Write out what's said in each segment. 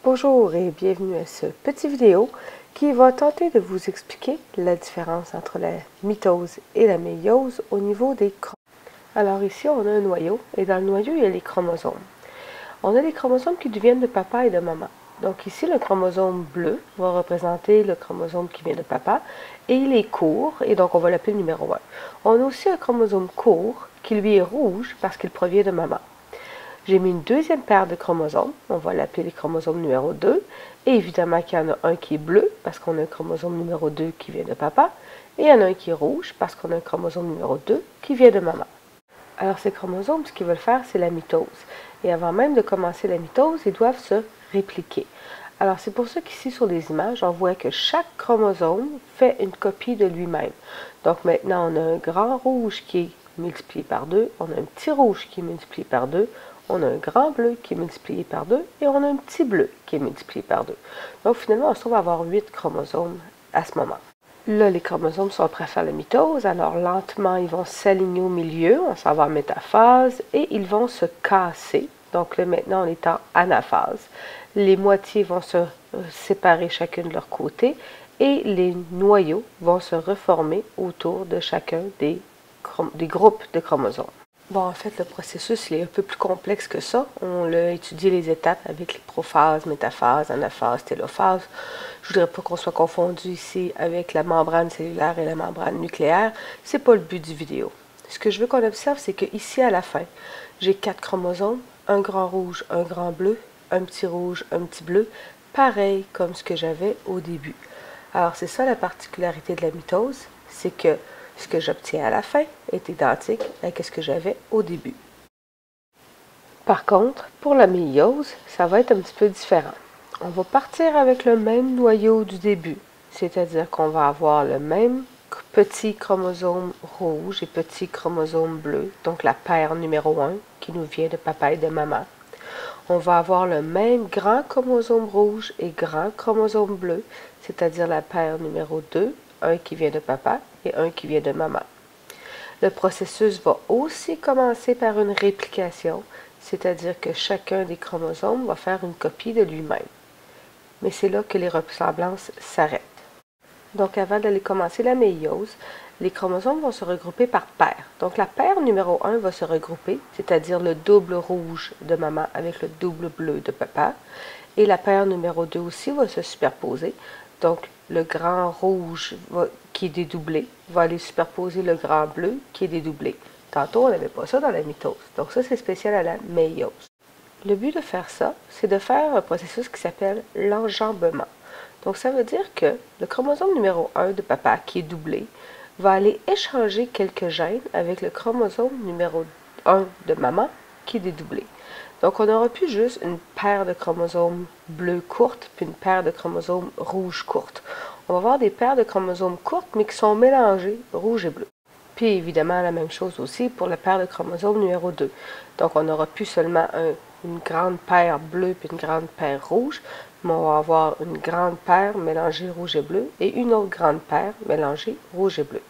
Bonjour et bienvenue à ce petit vidéo qui va tenter de vous expliquer la différence entre la mitose et la méiose au niveau des chromosomes. Alors ici on a un noyau et dans le noyau il y a les chromosomes. On a les chromosomes qui viennent de papa et de maman. Donc ici le chromosome bleu va représenter le chromosome qui vient de papa et il est court et donc on va l'appeler numéro 1. On a aussi un chromosome court qui lui est rouge parce qu'il provient de maman. J'ai mis une deuxième paire de chromosomes, on va l'appeler le chromosome numéro 2, et évidemment qu'il y en a un qui est bleu, parce qu'on a un chromosome numéro 2 qui vient de papa, et il y en a un qui est rouge, parce qu'on a un chromosome numéro 2 qui vient de maman. Alors ces chromosomes, ce qu'ils veulent faire, c'est la mitose. Et avant même de commencer la mitose, ils doivent se répliquer. Alors c'est pour ça qu'ici sur les images, on voit que chaque chromosome fait une copie de lui-même. Donc maintenant, on a un grand rouge qui est multiplié par 2, on a un petit rouge qui est multiplié par 2, on a un grand bleu qui est multiplié par 2 et on a un petit bleu qui est multiplié par 2. Donc finalement, on se trouve à avoir 8 chromosomes à ce moment. Là, les chromosomes sont prêts à faire la mitose, alors lentement, ils vont s'aligner au milieu, on s'en va en métaphase, et ils vont se casser. Donc là, maintenant, on est en anaphase. Les moitiés vont se séparer chacune de leur côté, et les noyaux vont se reformer autour de chacun des groupes de chromosomes. Bon, en fait, le processus il est un peu plus complexe que ça. On l'a étudié les étapes avec les prophases, métaphases, anaphase, télophase. Je voudrais pas qu'on soit confondu ici avec la membrane cellulaire et la membrane nucléaire. C'est pas le but du vidéo. Ce que je veux qu'on observe, c'est que ici à la fin, j'ai 4 chromosomes, un grand rouge, un grand bleu, un petit rouge, un petit bleu, pareil comme ce que j'avais au début. Alors, c'est ça la particularité de la mitose, c'est que ce que j'obtiens à la fin est identique à ce que j'avais au début. Par contre, pour la méiose, ça va être un petit peu différent. On va partir avec le même noyau du début, c'est-à-dire qu'on va avoir le même petit chromosome rouge et petit chromosome bleu, donc la paire numéro 1 qui nous vient de papa et de maman. On va avoir le même grand chromosome rouge et grand chromosome bleu, c'est-à-dire la paire numéro 2, un qui vient de papa et un qui vient de maman. Le processus va aussi commencer par une réplication, c'est-à-dire que chacun des chromosomes va faire une copie de lui-même. Mais c'est là que les ressemblances s'arrêtent. Donc avant d'aller commencer la méiose, les chromosomes vont se regrouper par paire. Donc la paire numéro 1 va se regrouper, c'est-à-dire le double rouge de maman avec le double bleu de papa. Et la paire numéro 2 aussi va se superposer. Donc le grand rouge qui est dédoublé va aller superposer le grand bleu qui est dédoublé. Tantôt, on n'avait pas ça dans la mitose. Donc ça, c'est spécial à la méiose. Le but de faire ça, c'est de faire un processus qui s'appelle l'enjambement. Donc ça veut dire que le chromosome numéro 1 de papa, qui est doublé, va aller échanger quelques gènes avec le chromosome numéro 1 de maman, qui est dédoublé. Donc on n'aura plus juste une paire de chromosomes bleus courtes, puis une paire de chromosomes rouges courtes. On va avoir des paires de chromosomes courtes, mais qui sont mélangées, rouge et bleu. Puis évidemment, la même chose aussi pour la paire de chromosomes numéro 2. Donc on n'aura plus seulement une grande paire bleue puis une grande paire rouge, mais on va avoir une grande paire mélangée rouge et bleu et une autre grande paire mélangée rouge et bleu.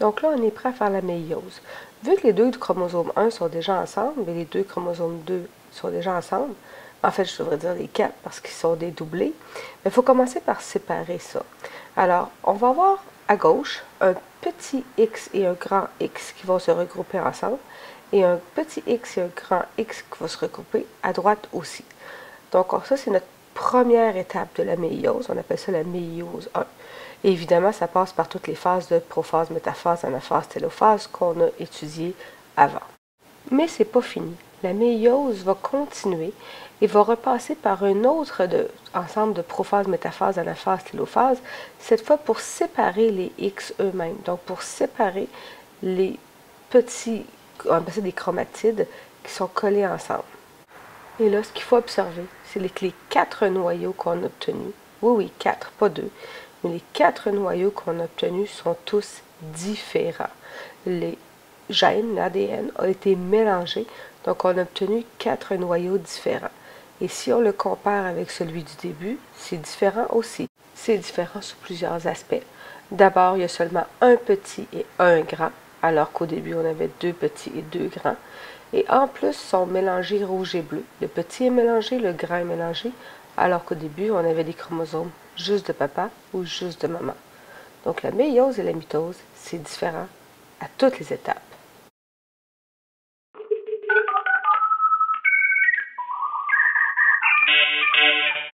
Donc là, on est prêt à faire la méiose. Vu que les deux chromosomes 1 sont déjà ensemble et les deux chromosomes 2 sont déjà ensemble, en fait, je devrais dire les 4 parce qu'ils sont dédoublés, mais il faut commencer par séparer ça. Alors, on va avoir à gauche un petit X et un grand X qui vont se regrouper ensemble et un petit X et un grand X qui vont se regrouper à droite aussi. Donc ça, c'est notre première étape de la méiose. On appelle ça la méiose 1. Et évidemment, ça passe par toutes les phases de prophase, métaphase, anaphase, télophase qu'on a étudiées avant. Mais c'est pas fini. La méiose va continuer et va repasser par un autre ensemble de prophase, métaphase, anaphase, télophase, cette fois pour séparer les X eux-mêmes. Donc pour séparer les petits, on appelle ça des chromatides, qui sont collés ensemble. Et là, ce qu'il faut observer, c'est que les 4 noyaux qu'on a obtenus, oui, 4, pas 2, mais les 4 noyaux qu'on a obtenus sont tous différents. Les gènes, l'ADN, a été mélangé, donc on a obtenu 4 noyaux différents. Et si on le compare avec celui du début, c'est différent aussi. C'est différent sous plusieurs aspects. D'abord, il y a seulement un petit et un grand, alors qu'au début, on avait 2 petits et 2 grands. Et en plus, sont mélangés rouge et bleu. Le petit est mélangé, le grand est mélangé, alors qu'au début, on avait des chromosomes juste de papa ou juste de maman. Donc la méiose et la mitose, c'est différent à toutes les étapes.